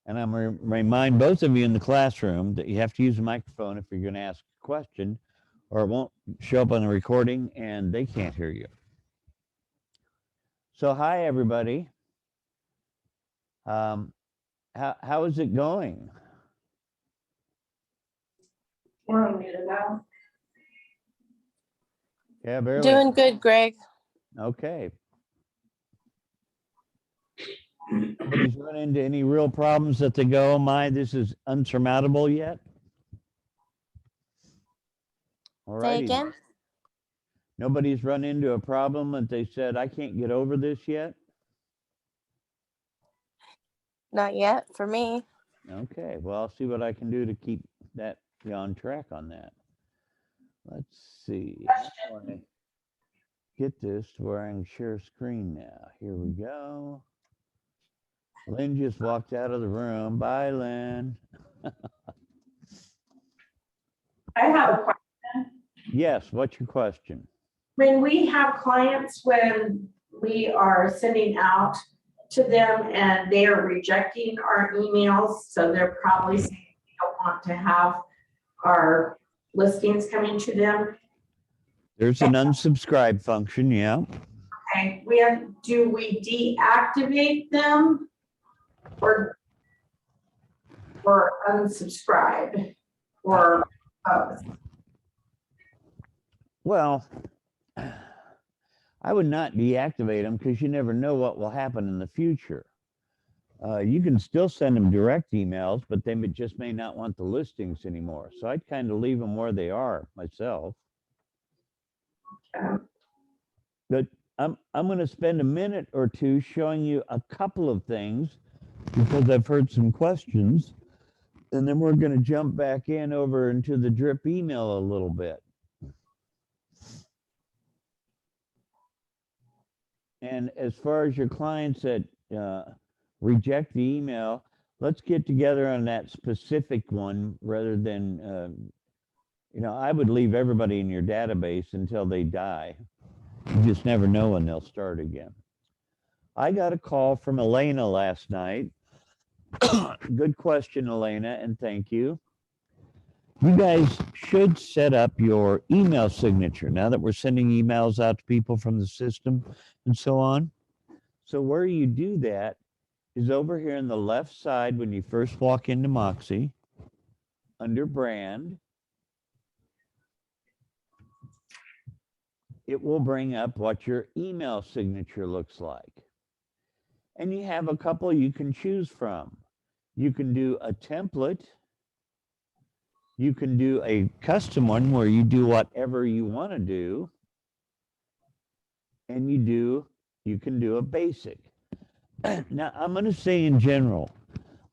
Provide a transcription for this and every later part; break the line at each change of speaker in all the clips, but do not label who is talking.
And I'm going to remind both of you in the classroom that you have to use a microphone if you're going to ask a question, or it won't show up on the recording and they can't hear you. So hi, everybody. How is it going?
We're on mute now.
Yeah, barely.
Doing good, Greg.
Okay. Nobody's run into any real problems that they go, oh my, this is unsurmountable yet? All
Say
righty.
again?
Nobody's run into a problem that they said, I can't get over this yet?
Not yet for me.
Okay, well, I'll see what I can do to keep that on track on that. Let's see. How do I get this to where I can share screen now? Here we go. Lynn just walked out of the room. Bye, Lynn.
I have a question.
Yes, what's your question?
When we have clients, when we are sending out to them and they are rejecting our emails, so they're probably saying we don't want to have our listings coming to them.
There's an unsubscribe function, yeah.
Okay, do we deactivate them or unsubscribe or both?
Well, I would not deactivate them because you never know what will happen in the future. You can still send them direct emails, but they just may not want the listings anymore. So I'd kind of leave them where they are myself.
Okay.
But I'm going to spend a minute or two showing you a couple of things because I've heard some questions. And then we're going to jump back over into the drip email a little bit. And as far as your clients that reject the email, let's get together on that specific one rather than, I would leave everybody in your database until they die. You just never know when they'll start again. I got a call from Elena last night. Good question, Elena, and thank you. You guys should set up your email signature now that we're sending emails out to people from the system and so on. So where you do that is over here on the left side when you first walk into Moxie, under brand. It will bring up what your email signature looks like. And you have a couple you can choose from. You can do a template. You can do a custom one where you do whatever you want to do. And you can do a basic. Now, I'm going to say in general,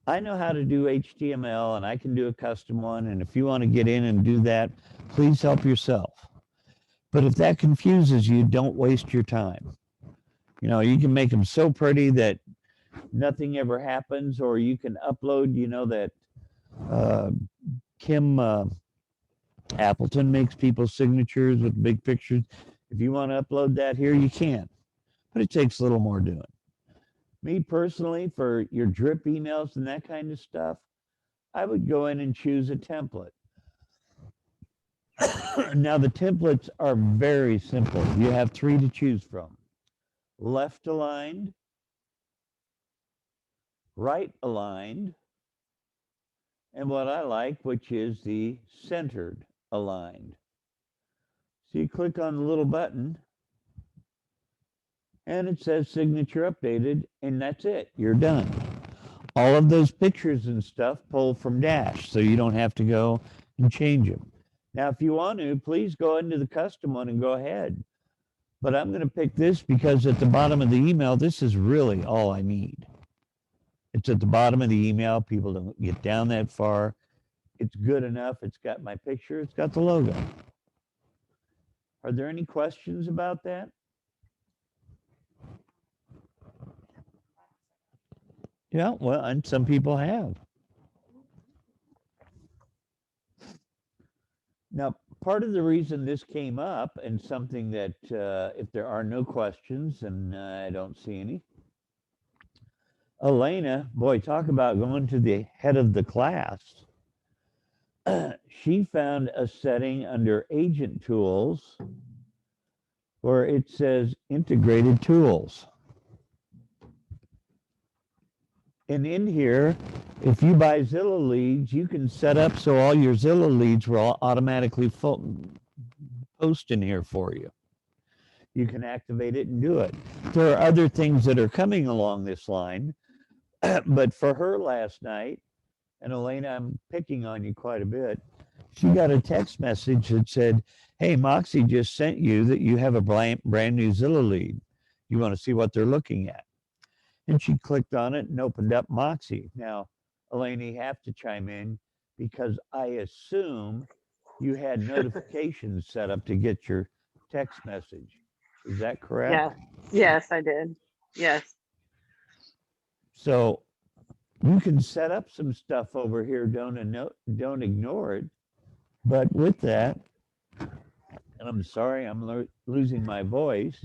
I know how to do HTML and I can do a custom one. And if you want to get in and do that, please help yourself. But if that confuses you, don't waste your time. You can make them so pretty that nothing ever happens, or you can upload, that Kim Appleton makes people's signatures with big pictures. If you want to upload that here, you can, but it takes a little more doing. Me personally, for your drip emails and that kind of stuff, I would go in and choose a template. Now, the templates are very simple. You have 3 to choose from. Left aligned, right aligned, and what I like, which is the centered aligned. So you click on the little button, and it says signature updated, and that's it. You're done. All of those pictures and stuff pull from Dash, so you don't have to go and change them. Now, if you want to, please go into the custom one and go ahead. But I'm going to pick this because at the bottom of the email, this is really all I need. It's at the bottom of the email. People don't get down that far. It's good enough. It's got my picture. It's got the logo. Are there any questions about that? Yeah, well, and some people have. Now, part of the reason this came up, and something that if there are no questions, and I don't see any, Elena, boy, talk about going to the head of the class. She found a setting under Agent Tools where it says Integrated Tools. And in here, if you buy Zillow leads, you can set up so all your Zillow leads will automatically post in here for you. You can activate it and do it. There are other things that are coming along this line, but for her last night, and Elena, I'm picking on you quite a bit, she got a text message that said, hey, Moxie just sent you that you have a brand new Zillow lead. You want to see what they're looking at? And she clicked on it and opened up Moxie. Now, Elena, you have to chime in because I assume you had notifications set up to get your text message. Is that correct?
Yeah. Yes, I did. Yes.
So you can set up some stuff over here. Don't ignore it. But with that, and I'm sorry, I'm losing my voice.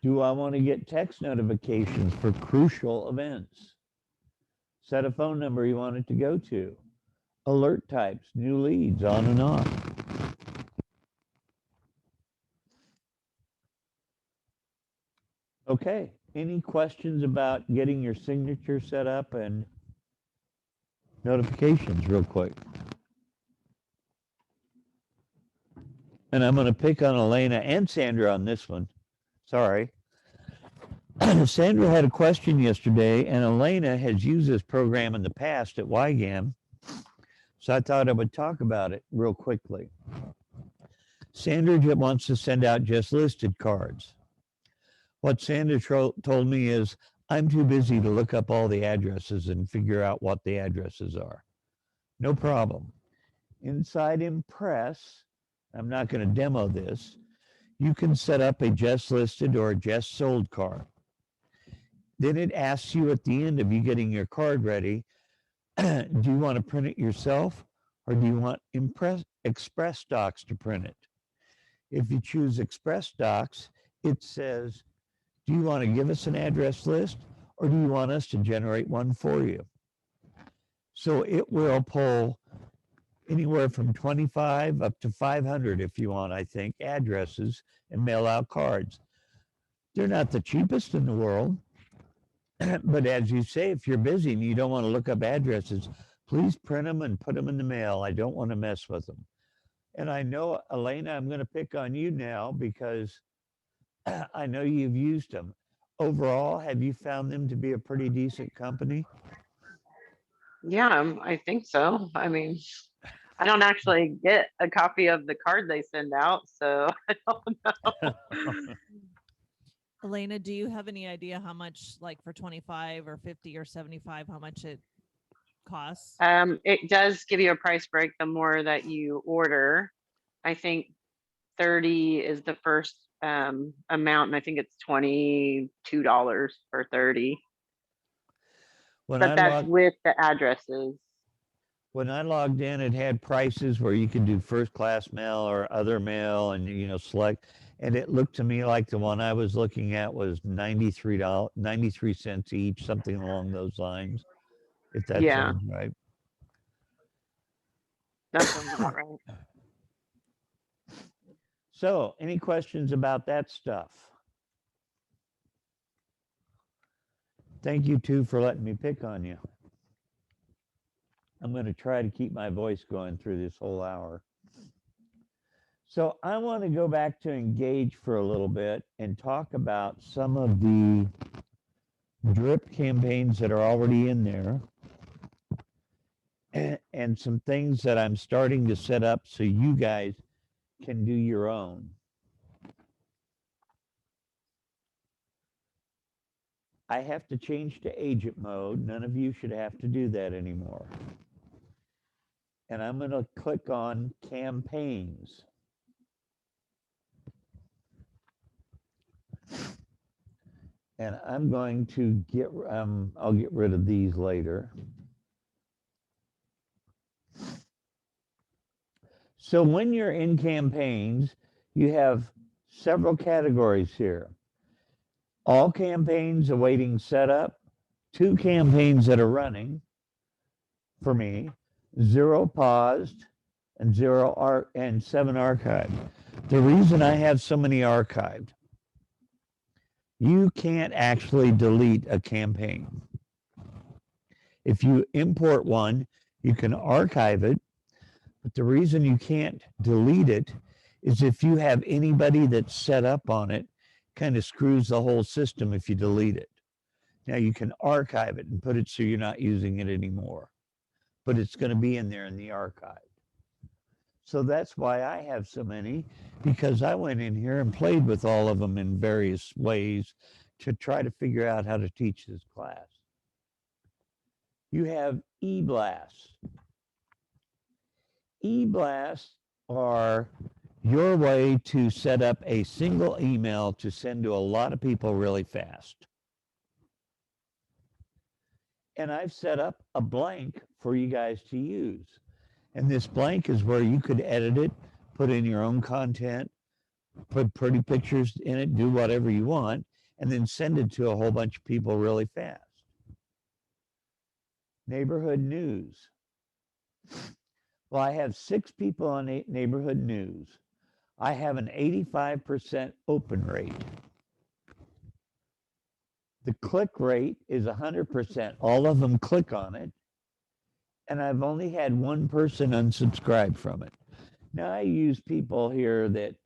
Do I want to get text notifications for crucial events? Set a phone number you want it to go to. Alert types, new leads, on and on. Okay, any questions about getting your signature set up and notifications real quick? And I'm going to pick on Elena and Sandra on this one. Sorry. Sandra had a question yesterday, and Elena has used this program in the past at YGAM, so I thought I would talk about it real quickly. Sandra wants to send out just listed cards. What Sandra told me is, I'm too busy to look up all the addresses and figure out what the addresses are. No problem. Inside Impress, I'm not going to demo this, you can set up a just listed or a just sold card. Then it asks you at the end of you getting your card ready, do you want to print it yourself or do you want Express Docs to print it? If you choose Express Docs, it says, do you want to give us an address list or do you want us to generate one for you? So it will pull anywhere from 25 up to 500 if you want, I think, addresses and mail out cards. They're not the cheapest in the world. But as you say, if you're busy and you don't want to look up addresses, please print them and put them in the mail. I don't want to mess with them. And I know, Elena, I'm going to pick on you now because I know you've used them. Overall, have you found them to be a pretty decent company?
Yeah, I think so. I mean, I don't actually get a copy of the card they send out, so I don't know.
Elena, do you have any idea how much, like for 25 or 50 or 75, how much it costs?
It does give you a price break the more that you order. I think 30 is the first amount, and I think it's $22 for 30. But that's with the addresses.
When I logged in, it had prices where you could do first class mail or other mail and, select. And it looked to me like the one I was looking at was $93 cents each, something along those lines, if that sounds right.
That sounds about right.
So, any questions about that stuff? Thank you, too, for letting me pick on you. I'm going to try to keep my voice going through this whole hour. So I want to go back to Engage for a little bit and talk about some of the drip campaigns that are already in there and some things that I'm starting to set up so you guys can do your own. I have to change to agent mode. None of you should have to do that anymore. And I'm going to click on campaigns. And I'm going to I'll get rid of these later. So when you're in campaigns, you have several categories here. All campaigns awaiting setup, 2 campaigns that are running for me, 0 paused and 7 archived. The reason I have so many archived, you can't actually delete a campaign. If you import one, you can archive it, but the reason you can't delete it is if you have anybody that's set up on it, kind of screws the whole system if you delete it. Now you can archive it and put it so you're not using it anymore, but it's going to be in there in the archive. So that's why I have so many, because I went in here and played with all of them in various ways to try to figure out how to teach this class. You have e-blasts. E-blasts are your way to set up a single email to send to a lot of people really fast. And I've set up a blank for you guys to use. And this blank is where you could edit it, put in your own content, put pretty pictures in it, do whatever you want, and then send it to a whole bunch of people really fast. Neighborhood news. Well, I have 6 people on neighborhood news. I have an 85% open rate. The click rate is 100%. All of them click on it. And I've only had 1 person unsubscribe from it. Now I use people here that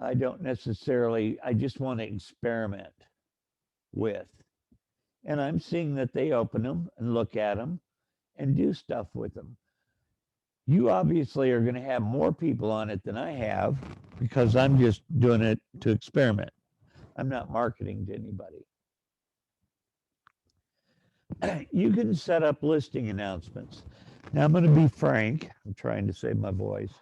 I don't necessarily, I just want to experiment with. And I'm seeing that they open them and look at them and do stuff with them. You obviously are going to have more people on it than I have because I'm just doing it to experiment. I'm not marketing to anybody. You can set up listing announcements. Now I'm going to be frank. I'm trying to save my voice.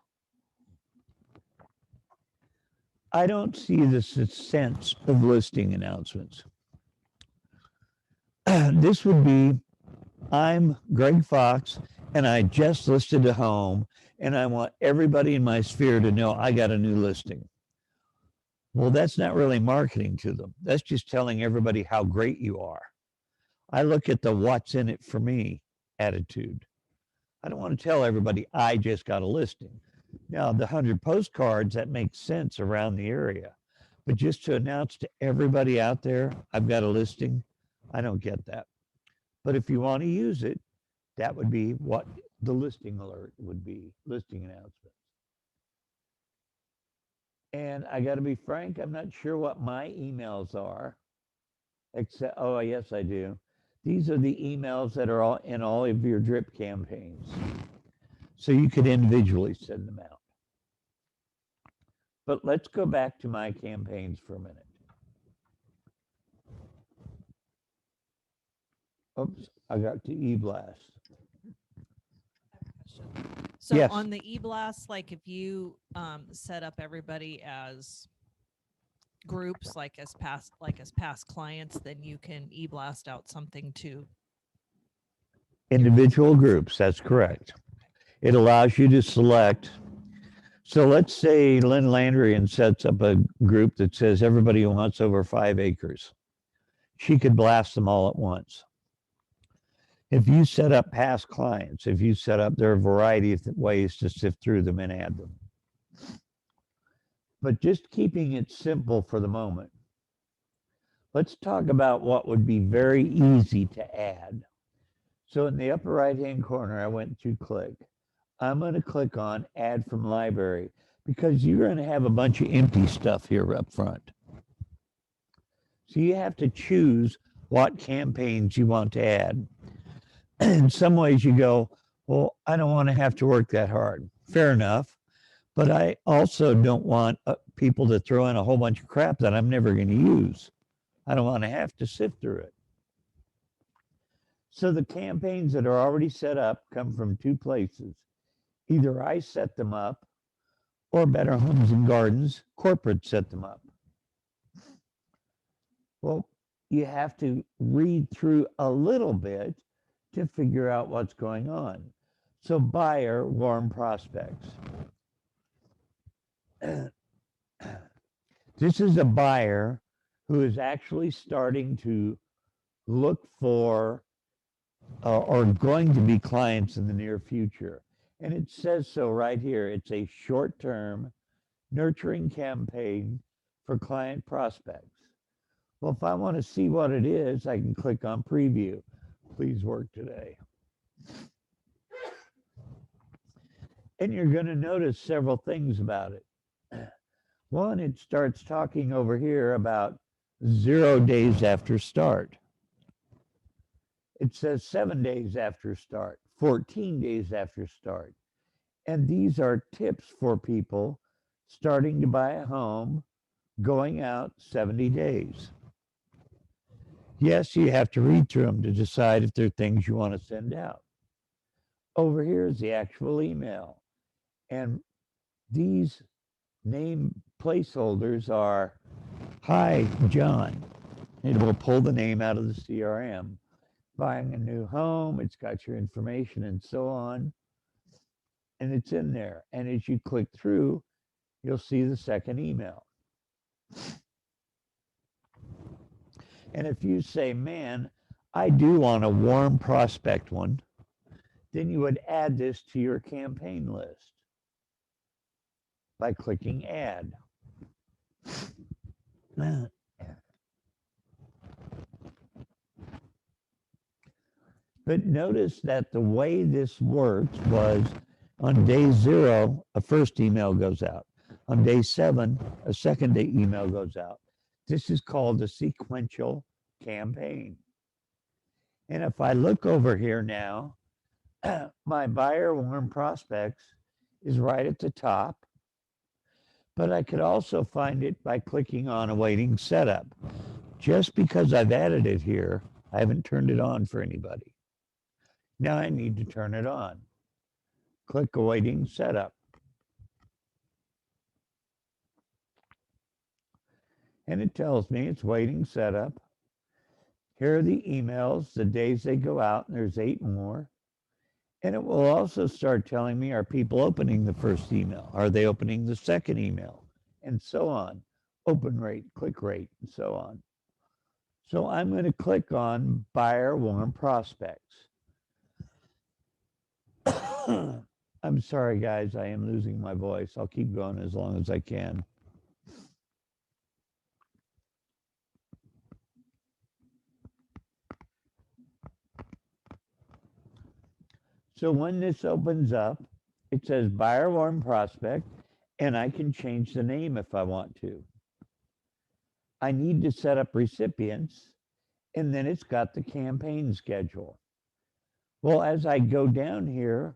I don't see the sense of listing announcements. This would be, I'm Greg Fox and I just listed a home and I want everybody in my sphere to know I got a new listing. Well, that's not really marketing to them. That's just telling everybody how great you are. I look at the what's in it for me attitude. I don't want to tell everybody I just got a listing. Now, the 100 postcards, that makes sense around the area. But just to announce to everybody out there, I've got a listing, I don't get that. But if you want to use it, that would be what the listing alert would be, listing announcements. And I got to be frank, I'm not sure what my emails are, except, oh, yes, I do. These are the emails that are all in all of your drip campaigns. So you could individually send them out. But let's go back to my campaigns for a minute. Oops, I got to e-blast.
So
Yes.
on the e-blast, like if you set up everybody as groups, like as past clients, then you can e-blast out something to
Individual groups, that's correct. It allows you to select. So let's say Lynn Landrian sets up a group that says everybody who wants over 5 acres. She could blast them all at once. If you set up past clients, if you set up, there are a variety of ways to sift through them and add them. But just keeping it simple for the moment, let's talk about what would be very easy to add. So in the upper right-hand corner, I went to click. I'm going to click on add from library because you're going to have a bunch of empty stuff here up front. So you have to choose what campaigns you want to add. In some ways you go, well, I don't want to have to work that hard. Fair enough. But I also don't want people to throw in a whole bunch of crap that I'm never going to use. I don't want to have to sift through it. So the campaigns that are already set up come from 2 places. Either I set them up or Better Homes and Gardens, corporate set them up. Well, you have to read through a little bit to figure out what's going on. So buyer, warm prospects. This is a buyer who is actually starting to look for or going to be clients in the near future. And it says so right here. It's a short-term nurturing campaign for client prospects. Well, if I want to see what it is, I can click on preview. Please work today. And you're going to notice several things about it. One, it starts talking over here about 0 days after start. It says 7 days after start, 14 days after start. And these are tips for people starting to buy a home, going out 70 days. Yes, you have to read through them to decide if there are things you want to send out. Over here is the actual email. And these name placeholders are, hi, John. It will pull the name out of the CRM. Buying a new home, it's got your information and so on. And it's in there. And as you click through, you'll see the second email. And if you say, man, I do want a warm prospect one, then you would add this to your campaign list by clicking add. But notice that the way this works was on day 0, a first email goes out. On day 7, a second day email goes out. This is called a sequential campaign. And if I look over here now, my buyer warm prospects is right at the top, but I could also find it by clicking on awaiting setup. Just because I've added it here, I haven't turned it on for anybody. Now I need to turn it on. Click awaiting setup. And it tells me it's waiting setup. Here are the emails, the days they go out, and there's 8 more. And it will also start telling me, are people opening the first email? Are they opening the second email? And so on. Open rate, click rate, and so on. So I'm going to click on buyer warm prospects. I'm sorry, guys, I am losing my voice. I'll keep going as long as I can. So when this opens up, it says buyer warm prospect, and I can change the name if I want to. I need to set up recipients, and then it's got the campaign schedule. Well, as I go down here,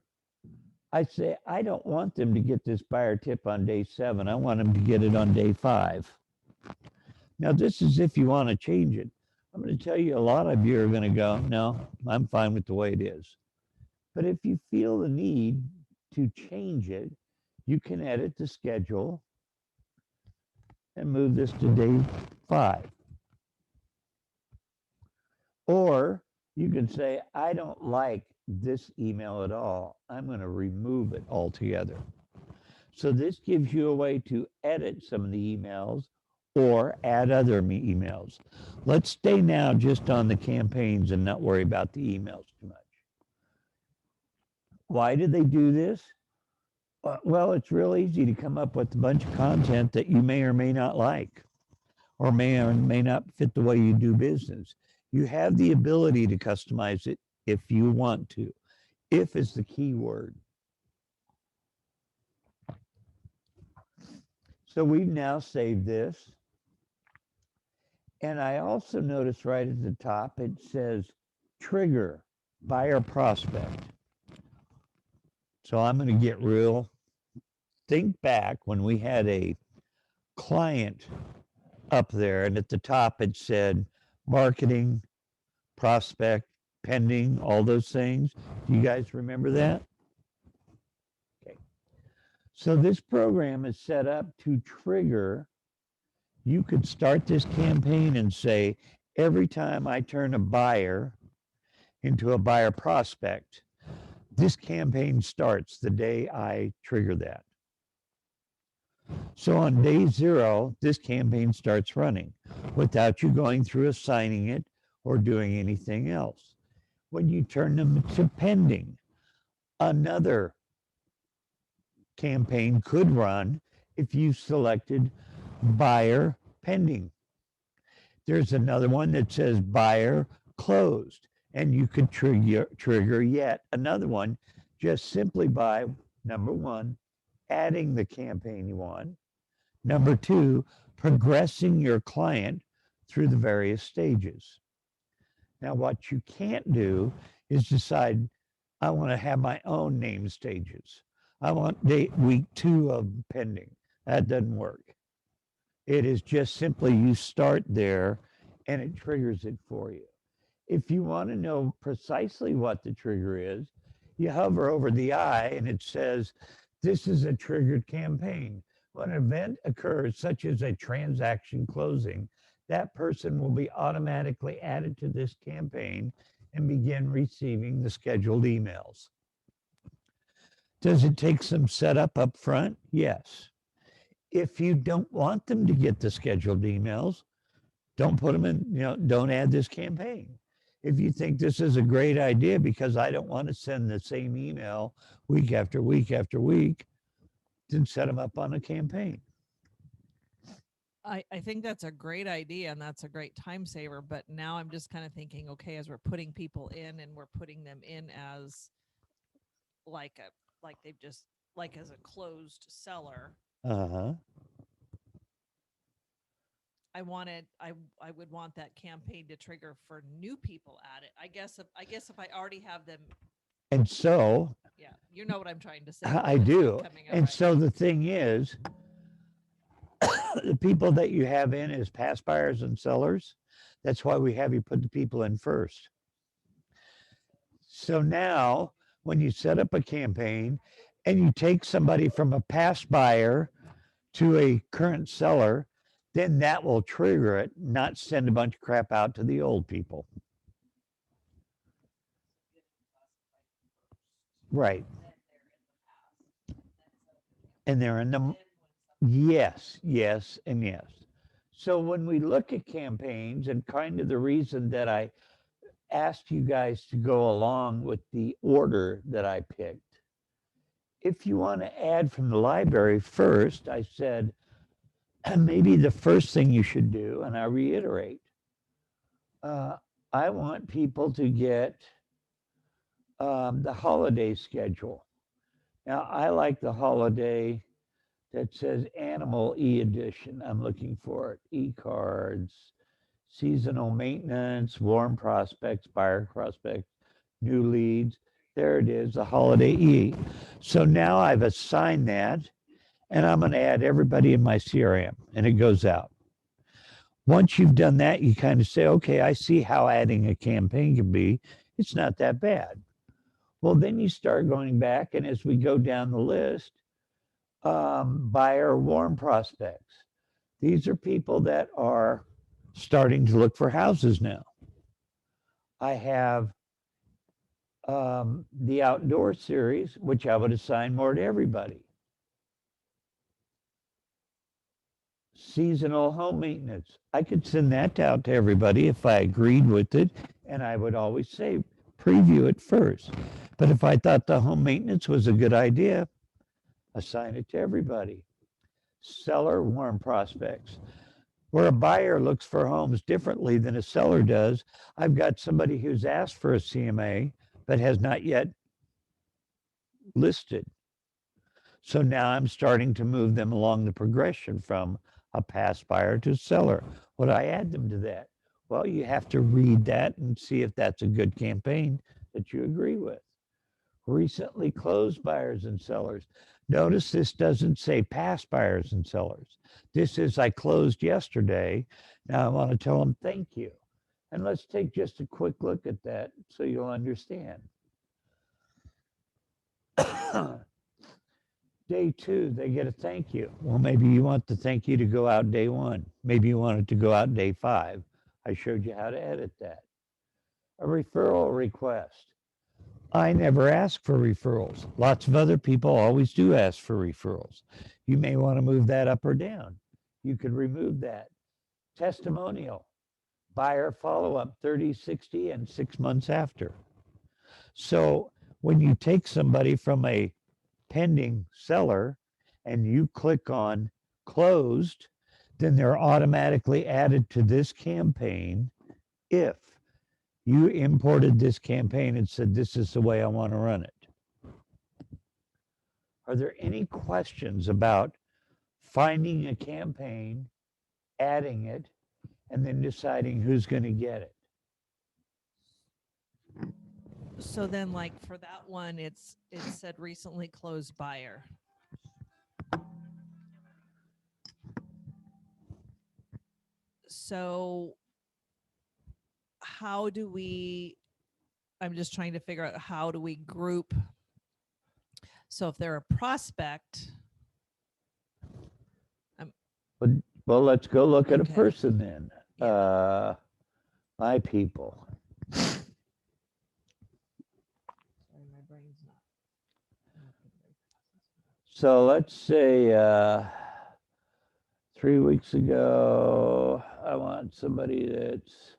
I say, I don't want them to get this buyer tip on day 7. I want them to get it on day 5. Now, this is if you want to change it. I'm going to tell you, a lot of you are going to go, no, I'm fine with the way it is. But if you feel the need to change it, you can edit the schedule and move this to day 5. Or you can say, I don't like this email at all. I'm going to remove it altogether. So this gives you a way to edit some of the emails or add other emails. Let's stay now just on the campaigns and not worry about the emails too much. Why did they do this? Well, it's real easy to come up with a bunch of content that you may or may not like, or may not fit the way you do business. You have the ability to customize it if you want to. If is the key word. So we've now saved this. And I also notice right at the top, it says trigger buyer prospect. So I'm going to get real. Think back when we had a client up there, and at the top it said marketing, prospect, pending, all those things. Do you guys remember that? Okay. So this program is set up to trigger. You could start this campaign and say, every time I turn a buyer into a buyer prospect, this campaign starts the day I trigger that. So on day 0, this campaign starts running without you going through assigning it or doing anything else. When you turn them to pending, another campaign could run if you selected buyer pending. There's another one that says buyer closed, and you could trigger yet another one just simply by, number one, adding the campaign you want. Number two, progressing your client through the various stages. Now, what you can't do is decide, I want to have my own name stages. I want week 2 of pending. That doesn't work. It is just simply you start there and it triggers it for you. If you want to know precisely what the trigger is, you hover over the eye and it says, this is a triggered campaign. When an event occurs, such as a transaction closing, that person will be automatically added to this campaign and begin receiving the scheduled emails. Does it take some setup up front? Yes. If you don't want them to get the scheduled emails, don't put them in, don't add this campaign. If you think this is a great idea because I don't want to send the same email week after week after week, then set them up on a campaign.
I think that's a great idea and that's a great time saver. But now I'm just kind of thinking, okay, as we're putting people in and we're putting them in as like as a closed seller,
Uh-huh.
I would want that campaign to trigger for new people at it. I guess if I already have them,
And so
yeah, you know what I'm trying to say.
I
but it's not
do.
coming out
And
right.
so the thing is, the people that you have in as past buyers and sellers, that's why we have you put the people in first. So now when you set up a campaign and you take somebody from a past buyer to a current seller, then that will trigger it, not send a bunch of crap out to the old people. Right. And they're in the, yes, yes, and yes. So when we look at campaigns, and kind of the reason that I asked you guys to go along with the order that I picked, if you want to add from the library first, I said, maybe the first thing you should do, and I reiterate, I want people to get the holiday schedule. Now, I like the holiday that says Animal E-Edition. I'm looking for it. E-cards, seasonal maintenance, warm prospects, buyer prospects, new leads. There it is, the holiday E. So now I've assigned that, and I'm going to add everybody in my CRM, and it goes out. Once you've done that, you kind of say, okay, I see how adding a campaign can be. It's not that bad. Well, then you start going back, and as we go down the list, buyer warm prospects. These are people that are starting to look for houses now. I have the outdoor series, which I would assign more to everybody. Seasonal home maintenance. I could send that out to everybody if I agreed with it, and I would always say preview it first. But if I thought the home maintenance was a good idea, assign it to everybody. Seller warm prospects. Where a buyer looks for homes differently than a seller does, I've got somebody who's asked for a CMA but has not yet listed. So now I'm starting to move them along the progression from a past buyer to seller. Would I add them to that? Well, you have to read that and see if that's a good campaign that you agree with. Recently closed buyers and sellers. Notice this doesn't say past buyers and sellers. This is I closed yesterday. Now I want to tell them thank you. And let's take just a quick look at that so you'll understand. Day 2, they get a thank you. Well, maybe you want the thank you to go out day 1. Maybe you want it to go out day 5. I showed you how to edit that. A referral request. I never ask for referrals. Lots of other people always do ask for referrals. You may want to move that up or down. You could remove that. Testimonial. buyer follow-up 30, 60, and 6 months after. So when you take somebody from a pending seller and you click on closed, then they're automatically added to this campaign if you imported this campaign and said, this is the way I want to run it. Are there any questions about finding a campaign, adding it, and then deciding who's going to get it?
So then like for that one, it said recently closed buyer. So how do we, I'm just trying to figure out how do we group. So if they're a prospect.
Well, let's go look at a
Okay.
person then. My people.
Sorry, my brain's not.
So let's say 3 weeks ago, I want somebody that's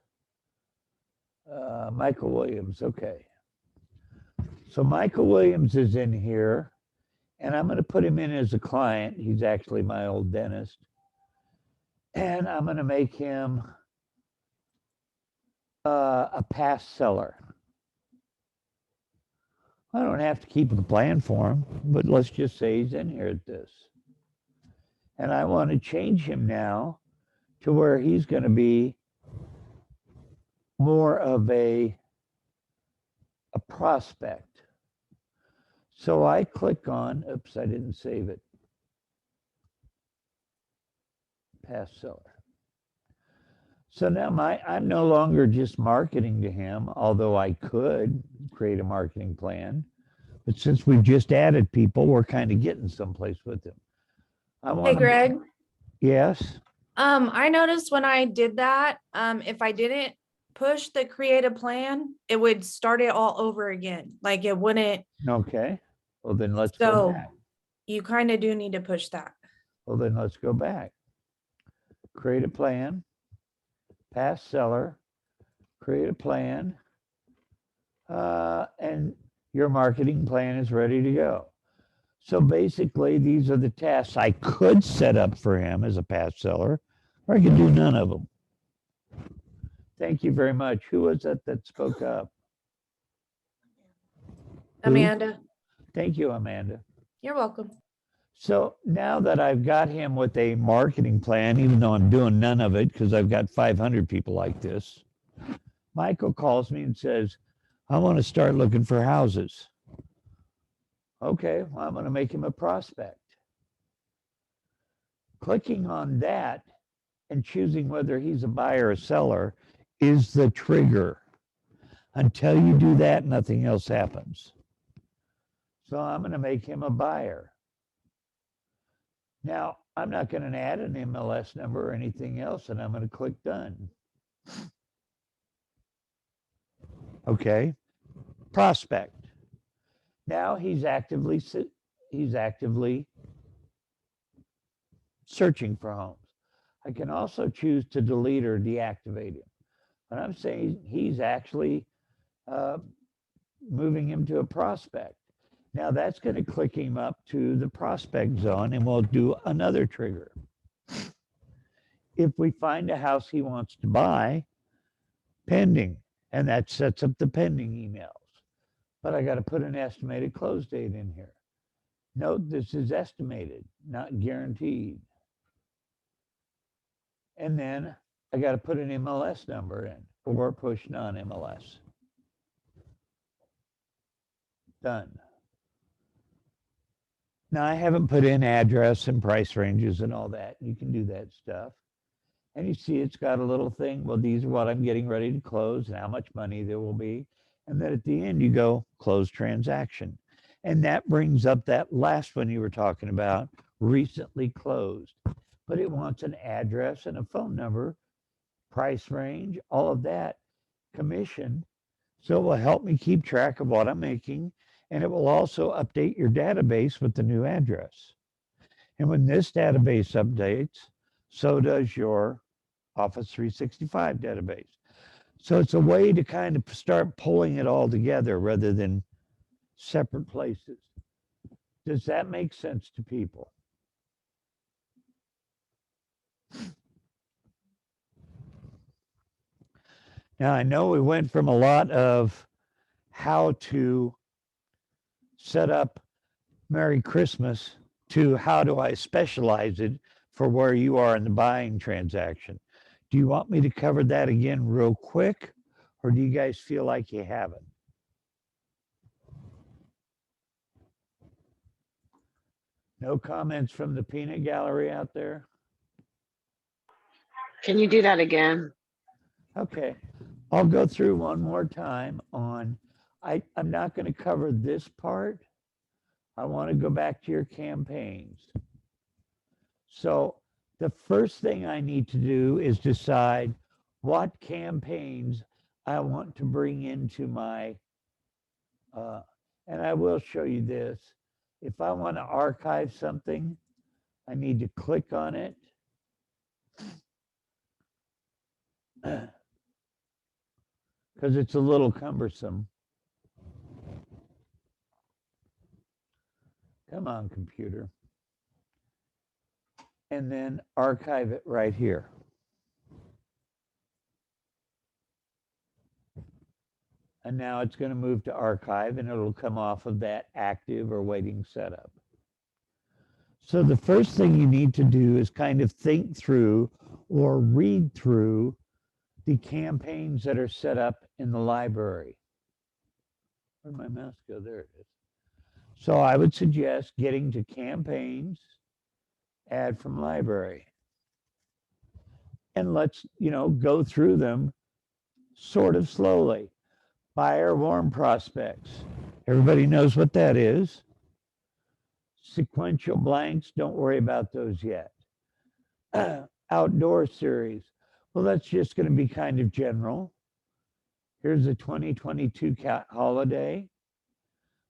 Michael Williams. Okay. So Michael Williams is in here, and I'm going to put him in as a client. He's actually my old dentist. And I'm going to make him a past seller. I don't have to keep the plan for him, but let's just say he's in here at this. And I want to change him now to where he's going to be more of a prospect. So I click on, oops, I didn't save it. Past seller. So now I'm no longer just marketing to him, although I could create a marketing plan. But since we've just added people, we're kind of getting someplace with him.
Hey, Greg.
Yes.
I noticed when I did that, if I didn't push the create a plan, it would start it all over again. Like it wouldn't.
Okay. Well, then let's go
So
back.
you kind of do need to push that.
Well, then let's go back. Create a plan. Past seller. Create a plan. And your marketing plan is ready to go. So basically, these are the tasks I could set up for him as a past seller, or I could do none of them. Thank you very much. Who was that spoke up? Who?
Amanda,
Thank you, Amanda.
you're welcome.
So now that I've got him with a marketing plan, even though I'm doing none of it because I've got 500 people like this, Michael calls me and says, I want to start looking for houses. Okay, well, I'm going to make him a prospect. Clicking on that and choosing whether he's a buyer or seller is the trigger. Until you do that, nothing else happens. So I'm going to make him a buyer. Now, I'm not going to add an MLS number or anything else, and I'm going to click done. Okay, prospect. Now he's actively searching for homes. I can also choose to delete or deactivate him. But I'm saying he's actually moving him to a prospect. Now that's going to click him up to the prospect zone, and we'll do another trigger. If we find a house he wants to buy, pending, and that sets up the pending emails. But I got to put an estimated close date in here. Note this is estimated, not guaranteed. And then I got to put an MLS number in or push non-MLS. Done. Now I haven't put in address and price ranges and all that. You can do that stuff. And you see it's got a little thing. Well, these are what I'm getting ready to close and how much money there will be. And then at the end you go close transaction. And that brings up that last one you were talking about, recently closed. But it wants an address and a phone number, price range, all of that, commission. So it will help me keep track of what I'm making. And it will also update your database with the new address. And when this database updates, so does your Office 365 database. So it's a way to kind of start pulling it all together rather than separate places. Does that make sense to people? Now, I know we went from a lot of how to set up Merry Christmas to how do I specialize it for where you are in the buying transaction. Do you want me to cover that again real quick, or do you guys feel like you have it? No comments from the peanut gallery out there?
Can you do that again?
Okay, I'll go through one more time on, I'm not going to cover this part. I want to go back to your campaigns. So the first thing I need to do is decide what campaigns I want to bring into my, and I will show you this. If I want to archive something, I need to click on it. Because it's a little cumbersome. Come on, computer. And then archive it right here. And now it's going to move to archive and it'll come off of that active or waiting setup. So the first thing you need to do is kind of think through or read through the campaigns that are set up in the library. Where'd my mouse go? There it is. So I would suggest getting to campaigns, add from library. And let's, go through them sort of slowly. Buyer warm prospects. Everybody knows what that is. Sequential blanks, don't worry about those yet. Outdoor series. Well, that's just going to be kind of general. Here's the 2022 holiday.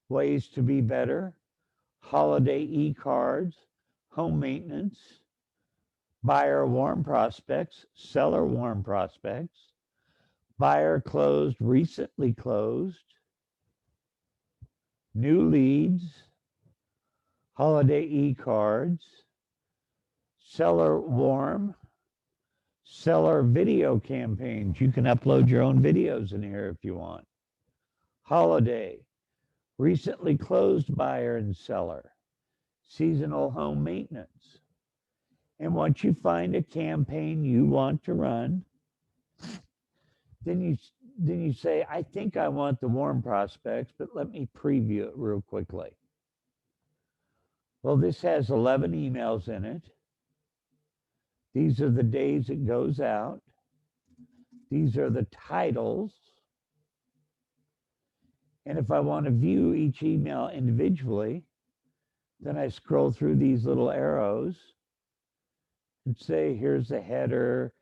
Ways to be better. Holiday e-cards. Home maintenance. Buyer warm prospects. Seller warm prospects. Buyer closed, recently closed. New leads. Holiday e-cards. Seller warm. Seller video campaigns. You can upload your own videos in here if you want. Holiday. Recently closed buyer and seller. Seasonal home maintenance. And once you find a campaign you want to run, then you say, I think I want the warm prospects, but let me preview it real quickly. Well, this has 11 emails in it. These are the days it goes out. These are the titles. And if I want to view each email individually, then I scroll through these little arrows and say, here's the header,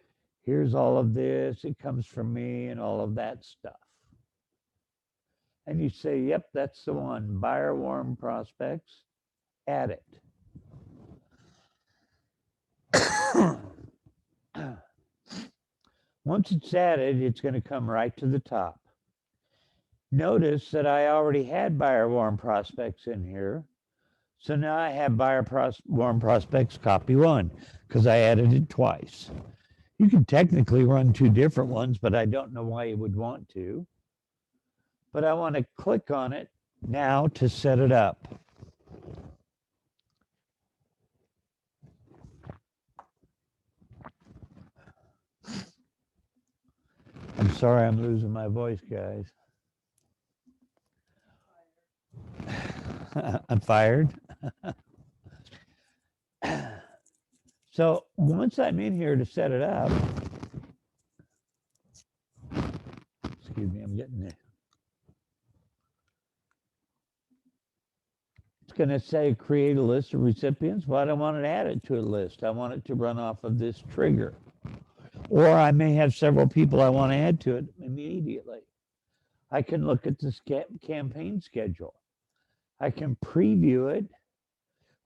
here's all of this, it comes from me, and all of that stuff. And you say, yep, that's the one, buyer warm prospects, add it. Once it's added, it's going to come right to the top. Notice that I already had buyer warm prospects in here. So now I have warm prospects copy one because I added it twice. You can technically run two different ones, but I don't know why you would want to. But I want to click on it now to set it up. I'm sorry I'm losing my voice, guys. I'm fired. So once I'm in here to set it up, excuse me, I'm getting it. It's going to say create a list of recipients. Well, I don't want to add it to a list. I want it to run off of this trigger. Or I may have several people I want to add to it immediately. I can look at this campaign schedule. I can preview it,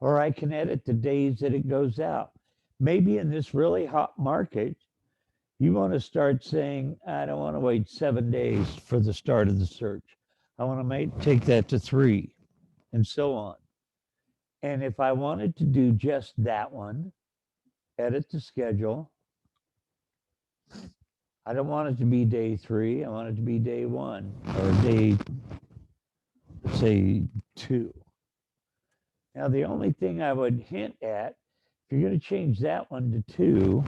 or I can edit the days that it goes out. Maybe in this really hot market, You want to start saying, I don't want to wait 7 days for the start of the search. I want to take that to 3, and so on. And if I wanted to do just that one, edit the schedule. I don't want it to be day 3. I want it to be day 1 or day, let's say, 2. Now, the only thing I would hint at, if you're going to change that one to 2,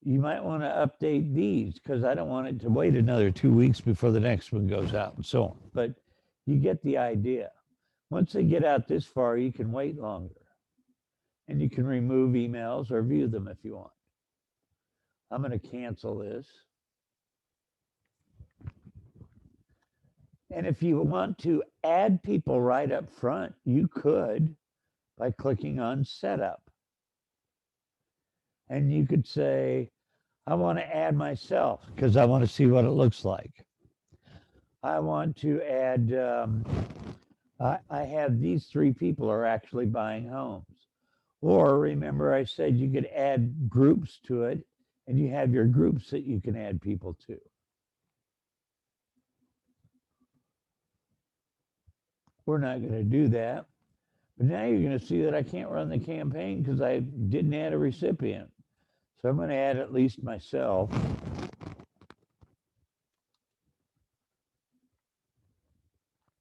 you might want to update these because I don't want it to wait another 2 weeks before the next one goes out and so on. But you get the idea. Once they get out this far, you can wait longer. And you can remove emails or view them if you want. I'm going to cancel this. And if you want to add people right up front, you could by clicking on Setup. And you could say, I want to add myself because I want to see what it looks like. I want to add, I have these 3 people are actually buying homes. Or remember I said you could add groups to it, and you have your groups that you can add people to. We're not going to do that. But now you're going to see that I can't run the campaign because I didn't add a recipient. So I'm going to add at least myself.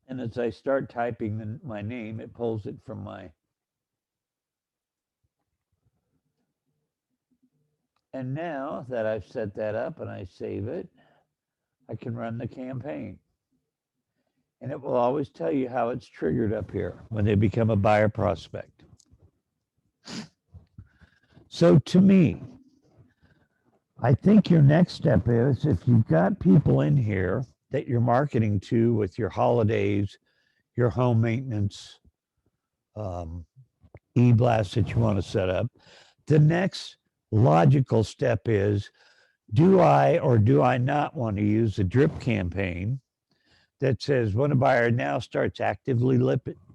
And as I start typing my name, it pulls it from my. And now that I've set that up and I save it, I can run the campaign. And it will always tell you how it's triggered up here when they become a buyer prospect. So to me, I think your next step is if you've got people in here that you're marketing to with your holidays, your home maintenance, e-blast that you want to set up, the next logical step is, do I or do I not want to use a drip campaign that says when a buyer now starts actively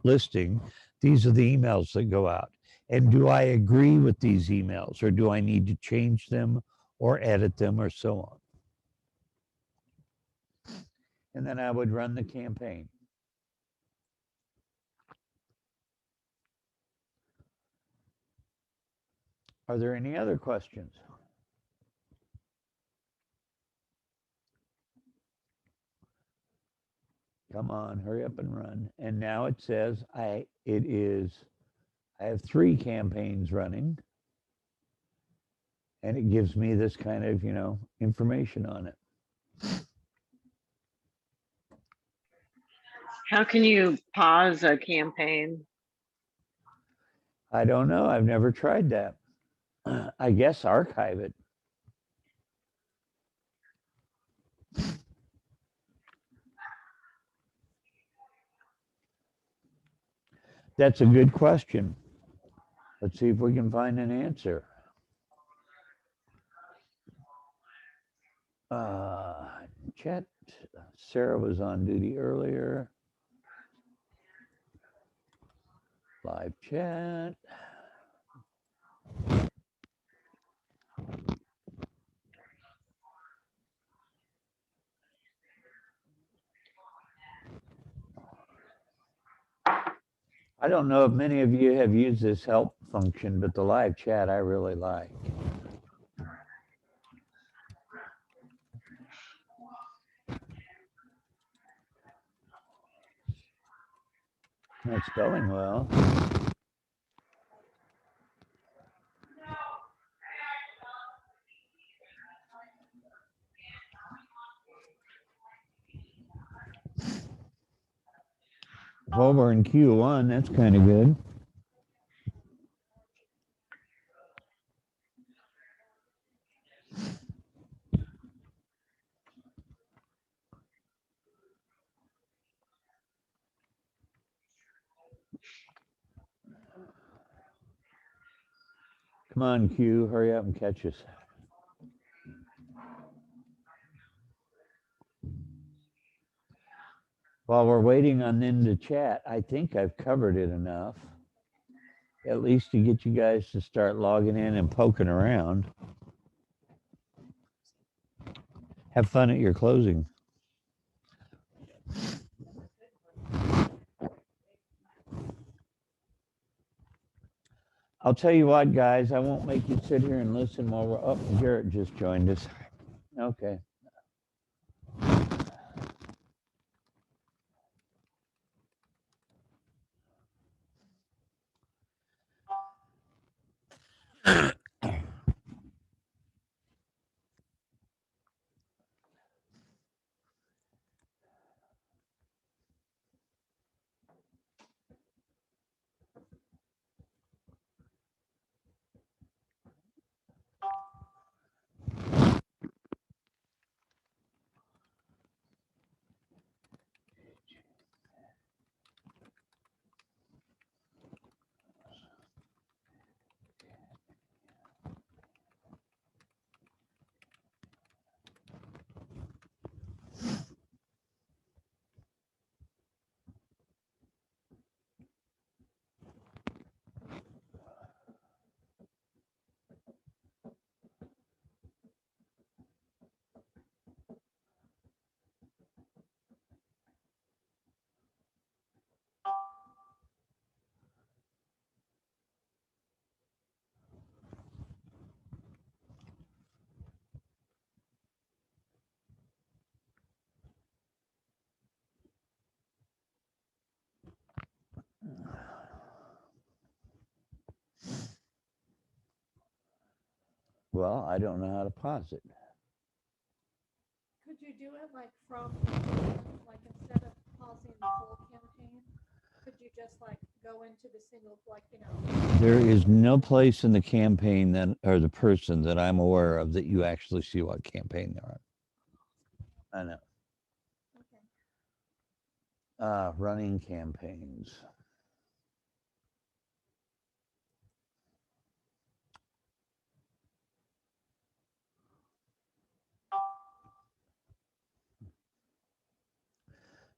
listing, these are the emails that go out. And do I agree with these emails, or do I need to change them or edit them or so on? And then I would run the campaign. Are there any other questions? Come on, hurry up and run. And now it says I have 3 campaigns running. And it gives me this kind of, information on it.
How can you pause a campaign?
I don't know. I've never tried that. I guess archive it. That's a good question. Let's see if we can find an answer. Chat. Sarah was on duty earlier. Live chat. I don't know if many of you have used this help function, but the live chat I really like. Not spelling well. If over in Q1, that's kind of good. Come on, Q, hurry up and catch us. While we're waiting on them to chat, I think I've covered it enough. at least to get you guys to start logging in and poking around. Have fun at your closing. I'll tell you what, guys, I won't make you sit here and listen while we're up. Oh, Garrett just joined us. Okay. Well, I don't know how to pause it.
Could you do it like from, like instead of pausing the whole campaign? Could you just like go into the single, like, you know?
There is no place in the campaign that, or the person that I'm aware of, that you actually see what campaign they're on. I know.
Okay.
Running campaigns.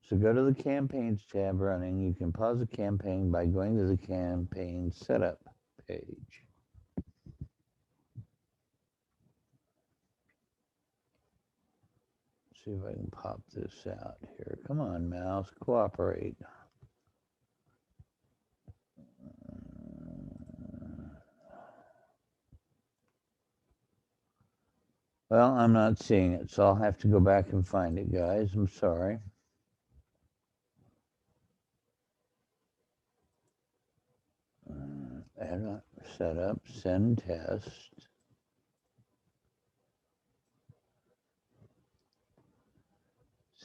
So go to the campaigns tab, running. You can pause a campaign by going to the campaign setup page. See if I can pop this out here. Come on, mouse, cooperate. Well, I'm not seeing it, so I'll have to go back and find it, guys. I'm sorry. Setup, send test.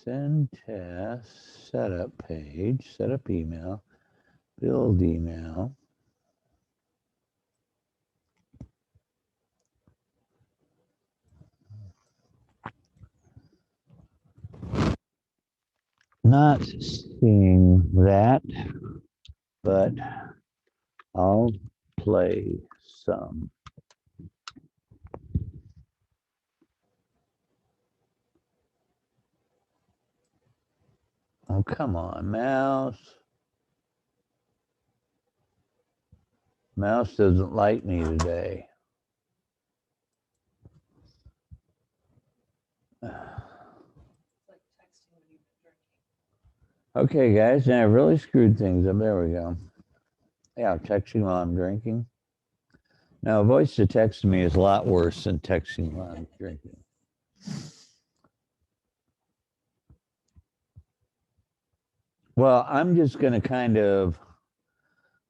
Send test, setup page, setup email, build email. Not seeing that, but I'll play some. Oh, come on, mouse. Mouse doesn't like me today. Okay, guys, now I really screwed things up. There we go. Yeah, texting while I'm drinking. Now, voice to text me is a lot worse than texting while I'm drinking. Well, I'm just going to kind of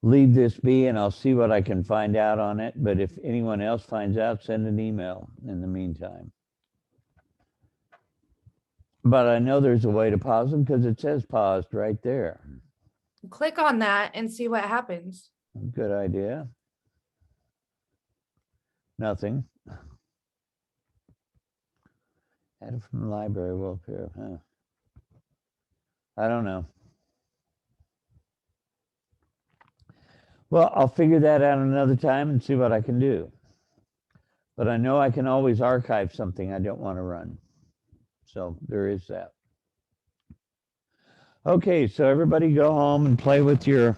leave this be, and I'll see what I can find out on it. But if anyone else finds out, send an email in the meantime. But I know there's a way to pause them because it says paused right there.
Click on that and see what happens.
Good idea. Nothing. Add it from the library will appear. Huh? I don't know. Well, I'll figure that out another time and see what I can do. But I know I can always archive something I don't want to run. So there is that. Okay, so everybody go home and play with your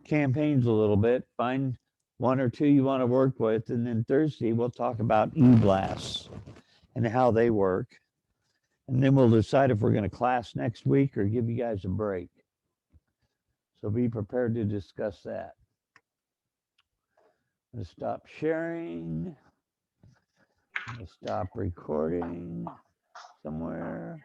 campaigns a little bit, find one or two you want to work with, and then Thursday we'll talk about e-blasts and how they work. And then we'll decide if we're going to class next week or give you guys a break. So be prepared to discuss that. I'm going to stop sharing. I'm going to stop recording somewhere.